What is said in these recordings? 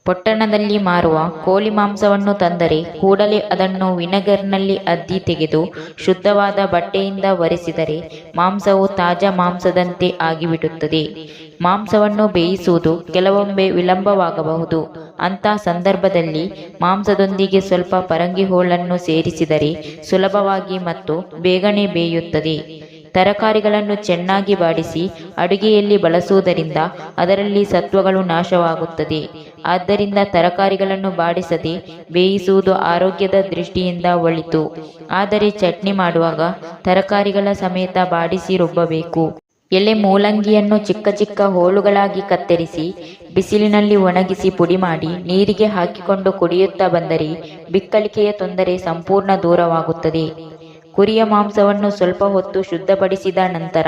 ಪೊಟ್ಟಣದಲ್ಲಿ ಮಾರುವ ಕೋಳಿ ಮಾಂಸವನ್ನು ತಂದರೆ ಕೂಡಲೇ ಅದನ್ನು ವಿನೆಗರ್ನಲ್ಲಿ ಅದ್ದಿ ತೆಗೆದು ಶುದ್ಧವಾದ ಬಟ್ಟೆಯಿಂದ ಒರೆಸಿದರೆ ಮಾಂಸವು ತಾಜಾ ಮಾಂಸದಂತೆ ಆಗಿಬಿಡುತ್ತದೆ. ಮಾಂಸವನ್ನು ಬೇಯಿಸುವುದು ಕೆಲವೊಮ್ಮೆ ವಿಳಂಬವಾಗಬಹುದು. ಅಂಥ ಸಂದರ್ಭದಲ್ಲಿ ಮಾಂಸದೊಂದಿಗೆ ಸ್ವಲ್ಪ ಪರಂಗಿ ಹೋಳನ್ನು ಸೇರಿಸಿದರೆ ಸುಲಭವಾಗಿ ಮತ್ತು ಬೇಗನೆ ಬೇಯುತ್ತದೆ. ತರಕಾರಿಗಳನ್ನು ಚೆನ್ನಾಗಿ ಬಾಡಿಸಿ ಅಡುಗೆಯಲ್ಲಿ ಬಳಸುವುದರಿಂದ ಅದರಲ್ಲಿ ಸತ್ವಗಳು ನಾಶವಾಗುತ್ತದೆ. ಆದ್ದರಿಂದ ತರಕಾರಿಗಳನ್ನು ಬಾಡಿಸದೆ ಬೇಯಿಸುವುದು ಆರೋಗ್ಯದ ದೃಷ್ಟಿಯಿಂದ ಒಳಿತು. ಆದರೆ ಚಟ್ನಿ ಮಾಡುವಾಗ ತರಕಾರಿಗಳ ಸಮೇತ ಬಾಡಿಸಿ ರುಬ್ಬಬೇಕು. ಎಲೆ ಮೂಲಂಗಿಯನ್ನು ಚಿಕ್ಕ ಚಿಕ್ಕ ಹೋಳುಗಳಾಗಿ ಕತ್ತರಿಸಿ ಬಿಸಿಲಿನಲ್ಲಿ ಒಣಗಿಸಿ ಪುಡಿ ಮಾಡಿ ನೀರಿಗೆ ಹಾಕಿಕೊಂಡು ಕುಡಿಯುತ್ತಾ ಬಂದರೆ ಬಿಕ್ಕಳಿಕೆಯ ತೊಂದರೆ ಸಂಪೂರ್ಣ ದೂರವಾಗುತ್ತದೆ. ಕುರಿಯ ಮಾಂಸವನ್ನು ಸ್ವಲ್ಪ ಹೊತ್ತು ಶುದ್ಧಪಡಿಸಿದ ನಂತರ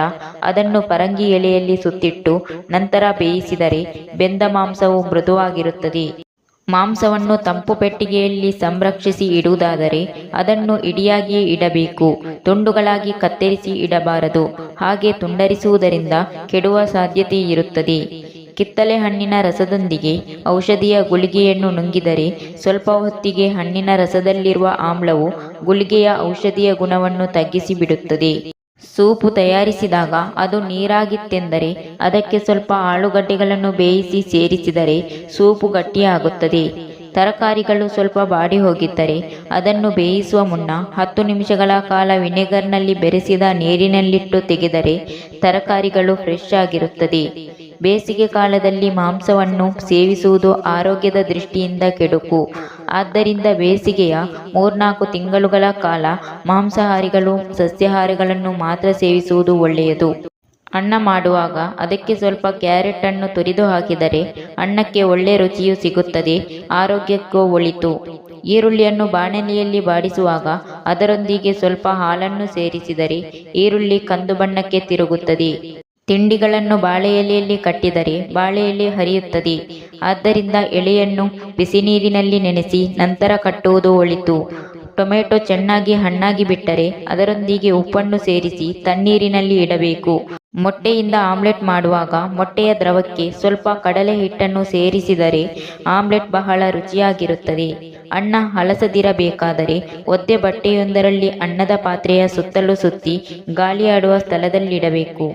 ಅದನ್ನು ಪರಂಗಿ ಎಲೆಯಲ್ಲಿ ಸುತ್ತಿಟ್ಟು ನಂತರ ಬೇಯಿಸಿದರೆ ಬೆಂದ ಮಾಂಸವು ಮೃದುವಾಗಿರುತ್ತದೆ. ಮಾಂಸವನ್ನು ತಂಪು ಪೆಟ್ಟಿಗೆಯಲ್ಲಿ ಸಂರಕ್ಷಿಸಿ ಇಡುವುದಾದರೆ ಅದನ್ನು ಇಡಿಯಾಗಿಯೇ ಇಡಬೇಕು. ತುಂಡುಗಳಾಗಿ ಕತ್ತರಿಸಿ ಇಡಬಾರದು. ಹಾಗೆ ತುಂಡರಿಸುವುದರಿಂದ ಕೆಡುವ ಸಾಧ್ಯತೆ ಇರುತ್ತದೆ. ಕಿತ್ತಳೆ ಹಣ್ಣಿನ ರಸದೊಂದಿಗೆ ಔಷಧಿಯ ಗುಳಿಗೆಯನ್ನು ನುಂಗಿದರೆ ಸ್ವಲ್ಪ ಹೊತ್ತಿಗೆ ಹಣ್ಣಿನ ರಸದಲ್ಲಿರುವ ಆಮ್ಲವು ಗುಳಿಗೆಯ ಔಷಧಿಯ ಗುಣವನ್ನು ತಗ್ಗಿಸಿಬಿಡುತ್ತದೆ. ಸೂಪು ತಯಾರಿಸಿದಾಗ ಅದು ನೀರಾಗಿತ್ತೆಂದರೆ ಅದಕ್ಕೆ ಸ್ವಲ್ಪ ಆಲೂಗಡ್ಡೆಗಳನ್ನು ಬೇಯಿಸಿ ಸೇರಿಸಿದರೆ ಸೂಪು ಗಟ್ಟಿಯಾಗುತ್ತದೆ. ತರಕಾರಿಗಳು ಸ್ವಲ್ಪ ಬಾಡಿ ಹೋಗಿದ್ದರೆ ಅದನ್ನು ಬೇಯಿಸುವ ಮುನ್ನ 10 ನಿಮಿಷಗಳ ಕಾಲ ವಿನೆಗರ್ನಲ್ಲಿ ಬೆರೆಸಿದ ನೀರಿನಲ್ಲಿಟ್ಟು ತೆಗೆದರೆ ತರಕಾರಿಗಳು ಫ್ರೆಶ್ ಆಗಿರುತ್ತದೆ. ಬೇಸಿಗೆ ಕಾಲದಲ್ಲಿ ಮಾಂಸವನ್ನು ಸೇವಿಸುವುದು ಆರೋಗ್ಯದ ದೃಷ್ಟಿಯಿಂದ ಕೆಡುಕು. ಆದ್ದರಿಂದ ಬೇಸಿಗೆಯ 3-4 ತಿಂಗಳುಗಳ ಕಾಲ ಮಾಂಸಾಹಾರಿಗಳು ಸಸ್ಯಾಹಾರಿಗಳನ್ನು ಮಾತ್ರ ಸೇವಿಸುವುದು ಒಳ್ಳೆಯದು. ಅನ್ನ ಮಾಡುವಾಗ ಅದಕ್ಕೆ ಸ್ವಲ್ಪ ಕ್ಯಾರೆಟ್ ಅನ್ನು ತುರಿದು ಹಾಕಿದರೆ ಅನ್ನಕ್ಕೆ ಒಳ್ಳೆ ರುಚಿಯು ಸಿಗುತ್ತದೆ, ಆರೋಗ್ಯಕ್ಕೂ ಒಳಿತು. ಈರುಳ್ಳಿಯನ್ನು ಬಾಣಲೆಯಲ್ಲಿ ಬಾಡಿಸುವಾಗ ಅದರೊಂದಿಗೆ ಸ್ವಲ್ಪ ಹಾಲನ್ನು ಸೇರಿಸಿದರೆ ಈರುಳ್ಳಿ ಕಂದು ಬಣ್ಣಕ್ಕೆ ತಿರುಗುತ್ತದೆ. ತಿಂಡಿಗಳನ್ನು ಬಾಳೆ ಎಲೆಯಲ್ಲಿ ಕಟ್ಟಿದರೆ ಬಾಳೆ ಎಲೆ ಹರಿಯುತ್ತದೆ. ಆದ್ದರಿಂದ ಎಲೆಯನ್ನು ಬಿಸಿ ನೀರಿನಲ್ಲಿ ನೆನೆಸಿ ನಂತರ ಕಟ್ಟುವುದು ಒಳಿತು. ಟೊಮೆಟೊ ಚೆನ್ನಾಗಿ ಹಣ್ಣಾಗಿ ಬಿಟ್ಟರೆ ಅದರೊಂದಿಗೆ ಉಪ್ಪನ್ನು ಸೇರಿಸಿ ತಣ್ಣೀರಿನಲ್ಲಿ ಇಡಬೇಕು. ಮೊಟ್ಟೆಯಿಂದ ಆಮ್ಲೆಟ್ ಮಾಡುವಾಗ ಮೊಟ್ಟೆಯ ದ್ರವಕ್ಕೆ ಸ್ವಲ್ಪ ಕಡಲೆ ಹಿಟ್ಟನ್ನು ಸೇರಿಸಿದರೆ ಆಮ್ಲೆಟ್ ಬಹಳ ರುಚಿಯಾಗಿರುತ್ತದೆ. ಅನ್ನ ಹಳಸದಿರಬೇಕಾದರೆ ಒದ್ದೆ ಬಟ್ಟೆಯೊಂದರಲ್ಲಿ ಅನ್ನದ ಪಾತ್ರೆಯ ಸುತ್ತಲೂ ಸುತ್ತಿ ಗಾಳಿಯಾಡುವ ಸ್ಥಳದಲ್ಲಿಡಬೇಕು.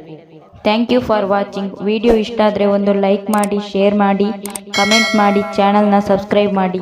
Thank you for watching. Video ಇಷ್ಟ ಆದರೆ ಒಂದು ಲೈಕ್ ಮಾಡಿ, ಶೇರ್ ಮಾಡಿ, ಕಮೆಂಟ್ ಮಾಡಿ, ಚಾನಲ್ನ ಸಬ್ಸ್ಕ್ರೈಬ್ ಮಾಡಿ.